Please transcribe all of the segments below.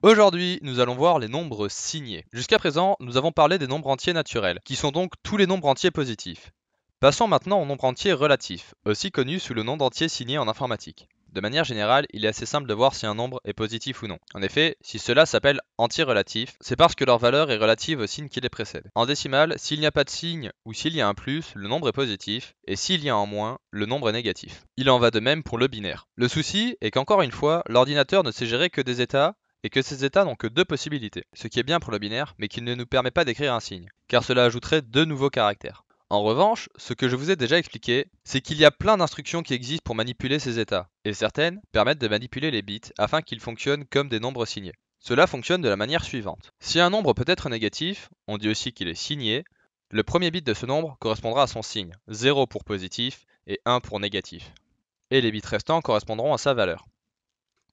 Aujourd'hui, nous allons voir les nombres signés. Jusqu'à présent, nous avons parlé des nombres entiers naturels, qui sont donc tous les nombres entiers positifs. Passons maintenant aux nombres entiers relatifs, aussi connus sous le nom d'entier signé en informatique. De manière générale, il est assez simple de voir si un nombre est positif ou non. En effet, si cela s'appelle entier relatif, c'est parce que leur valeur est relative au signe qui les précède. En décimale, s'il n'y a pas de signe ou s'il y a un plus, le nombre est positif, et s'il y a un moins, le nombre est négatif. Il en va de même pour le binaire. Le souci est qu'encore une fois, l'ordinateur ne sait gérer que des états, et que ces états n'ont que deux possibilités, ce qui est bien pour le binaire, mais qui ne nous permet pas d'écrire un signe, car cela ajouterait deux nouveaux caractères. En revanche, ce que je vous ai déjà expliqué, c'est qu'il y a plein d'instructions qui existent pour manipuler ces états, et certaines permettent de manipuler les bits afin qu'ils fonctionnent comme des nombres signés. Cela fonctionne de la manière suivante. Si un nombre peut être négatif, on dit aussi qu'il est signé, le premier bit de ce nombre correspondra à son signe, 0 pour positif et 1 pour négatif. Et les bits restants correspondront à sa valeur.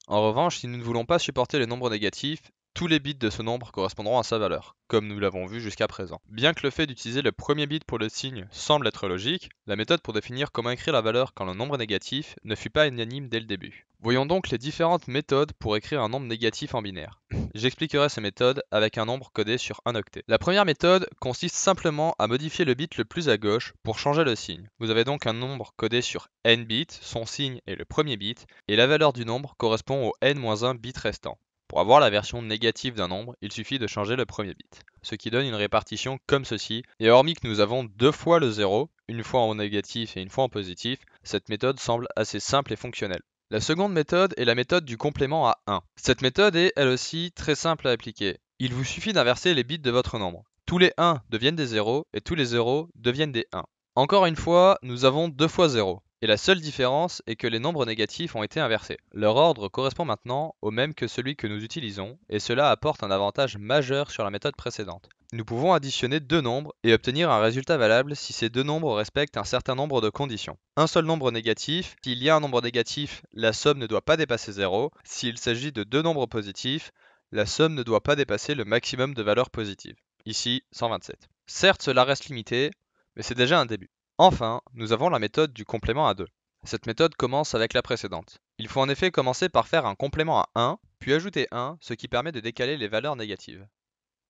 En revanche, si nous ne voulons pas supporter les nombres négatifs, tous les bits de ce nombre correspondront à sa valeur, comme nous l'avons vu jusqu'à présent. Bien que le fait d'utiliser le premier bit pour le signe semble être logique, la méthode pour définir comment écrire la valeur quand le nombre est négatif ne fut pas unanime dès le début. Voyons donc les différentes méthodes pour écrire un nombre négatif en binaire. J'expliquerai ces méthodes avec un nombre codé sur un octet. La première méthode consiste simplement à modifier le bit le plus à gauche pour changer le signe. Vous avez donc un nombre codé sur n bits, son signe est le premier bit, et la valeur du nombre correspond au n-1 bit restant. Pour avoir la version négative d'un nombre, il suffit de changer le premier bit, ce qui donne une répartition comme ceci, et hormis que nous avons deux fois le 0, une fois en négatif et une fois en positif, cette méthode semble assez simple et fonctionnelle. La seconde méthode est la méthode du complément à 1. Cette méthode est, elle aussi, très simple à appliquer. Il vous suffit d'inverser les bits de votre nombre. Tous les 1 deviennent des 0 et tous les 0 deviennent des 1. Encore une fois, nous avons 2 fois 0. Et la seule différence est que les nombres négatifs ont été inversés. Leur ordre correspond maintenant au même que celui que nous utilisons, et cela apporte un avantage majeur sur la méthode précédente. Nous pouvons additionner deux nombres et obtenir un résultat valable si ces deux nombres respectent un certain nombre de conditions. Un seul nombre négatif, s'il y a un nombre négatif, la somme ne doit pas dépasser 0. S'il s'agit de deux nombres positifs, la somme ne doit pas dépasser le maximum de valeurs positives. Ici, 127. Certes, cela reste limité, mais c'est déjà un début. Enfin, nous avons la méthode du complément à 2. Cette méthode commence avec la précédente. Il faut en effet commencer par faire un complément à 1, puis ajouter 1, ce qui permet de décaler les valeurs négatives.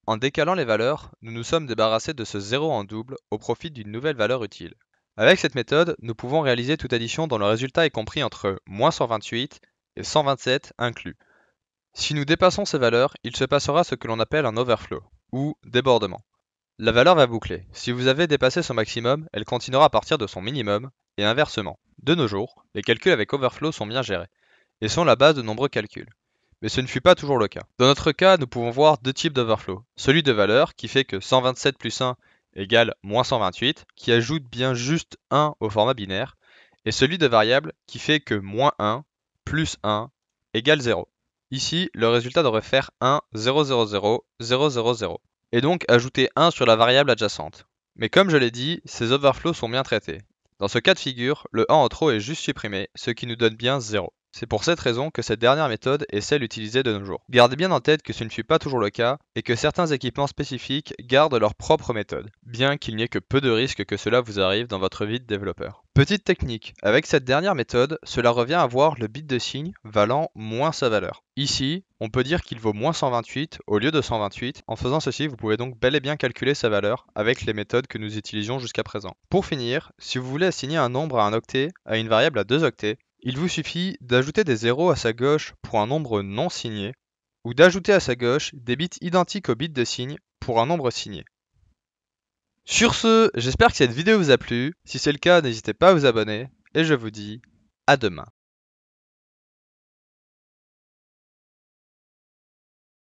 En décalant les valeurs, nous nous sommes débarrassés de ce 0 en double au profit d'une nouvelle valeur utile. Avec cette méthode, nous pouvons réaliser toute addition dont le résultat est compris entre moins 128 et 127 inclus. Si nous dépassons ces valeurs, il se passera ce que l'on appelle un overflow, ou débordement. La valeur va boucler. Si vous avez dépassé son maximum, elle continuera à partir de son minimum, et inversement. De nos jours, les calculs avec overflow sont bien gérés, et sont la base de nombreux calculs. Mais ce ne fut pas toujours le cas. Dans notre cas, nous pouvons voir deux types d'overflow. Celui de valeur, qui fait que 127 plus 1 égale moins 128, qui ajoute bien juste 1 au format binaire, et celui de variable, qui fait que moins 1 plus 1 égale 0. Ici, le résultat devrait faire 1, 0, 0, 0, 0, 0, 0, et donc ajouter 1 sur la variable adjacente. Mais comme je l'ai dit, ces overflows sont bien traités. Dans ce cas de figure, le 1 en trop est juste supprimé, ce qui nous donne bien 0. C'est pour cette raison que cette dernière méthode est celle utilisée de nos jours. Gardez bien en tête que ce ne fut pas toujours le cas, et que certains équipements spécifiques gardent leur propre méthode, bien qu'il n'y ait que peu de risques que cela vous arrive dans votre vie de développeur. Petite technique, avec cette dernière méthode, cela revient à voir le bit de signe valant moins sa valeur. Ici, on peut dire qu'il vaut moins 128 au lieu de 128. En faisant ceci, vous pouvez donc bel et bien calculer sa valeur avec les méthodes que nous utilisions jusqu'à présent. Pour finir, si vous voulez assigner un nombre à un octet, à une variable à deux octets, il vous suffit d'ajouter des zéros à sa gauche pour un nombre non signé, ou d'ajouter à sa gauche des bits identiques aux bits de signe pour un nombre signé. Sur ce, j'espère que cette vidéo vous a plu. Si c'est le cas, n'hésitez pas à vous abonner, et je vous dis à demain.